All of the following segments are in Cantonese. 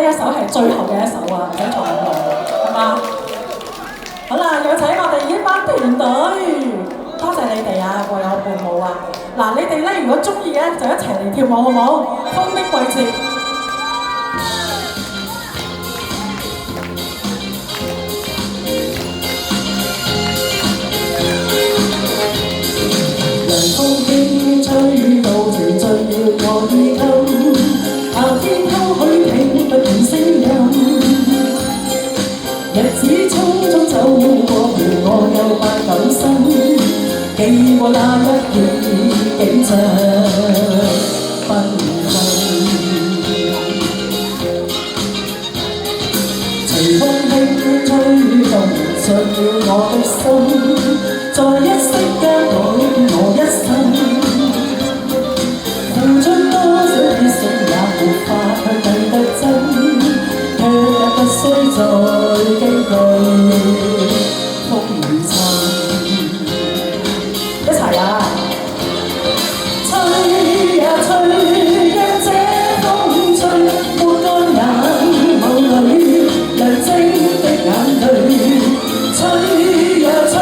一首係最後嘅一首啊，唔使坐咁耐，係嘛？好啦，有請我哋呢班團隊，多謝你哋啊，過有伴舞啊！嗱，你哋咧如果中意咧，就一齊嚟跳舞好唔好？風的季節。風輕吹到情醉了我衣襟，夏天偷許聽不見聲音，日子匆匆走過，陪我又百感生，記過那一片景象繽紛。隨風輕吹動着了我的心，在一息間改我一生，付出多少熱誠也沒法去計得真，卻也不需再驚懼風雨侵。一齊啊！吹呀吹，讓這風吹，抹乾眼眸裏亮晶的眼淚。吹呀吹。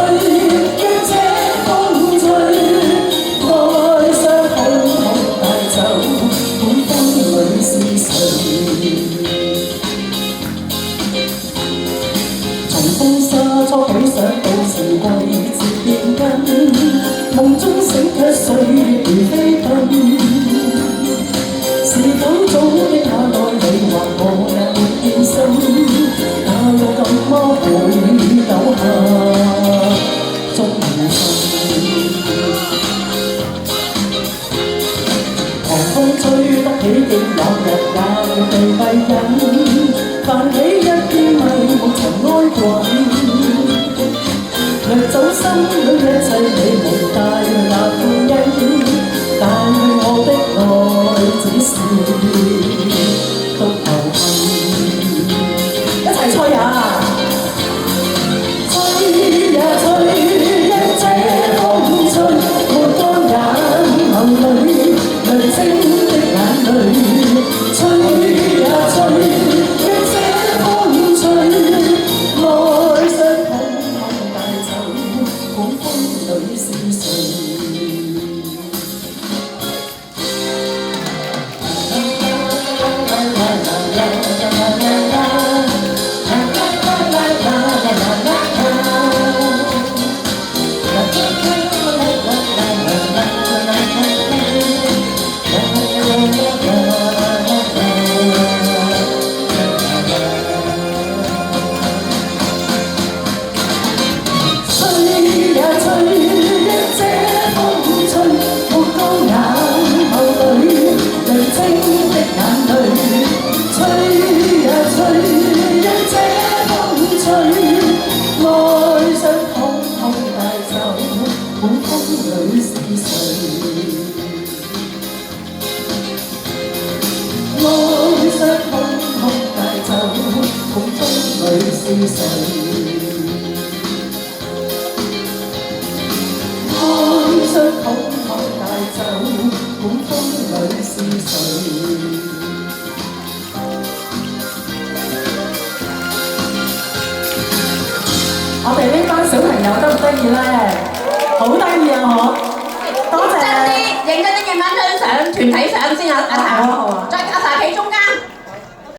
初許想到時季節變更，夢中醒卻歲月如飛奔。是否早的那愛你或我也沒變心？哪有怎麼會抖下終無分？狂風吹得起勁，有日也要被閉忍，泛起一片迷霧塵埃滾。掠走心裏一切你無帶那歡欣，但願我的愛只是獨頭恨。一齊吹啊！吹呀吹，讓這風吹，抹乾眼眸裏亮晶的眼淚。吹呀吹，讓這風吹，愛傷痛。風裏是誰？我哋呢班小朋友得唔得意咧？好得意啊！嗬，多謝。認真啲，認真啲，夜晚張相團體相先啊！阿譚，再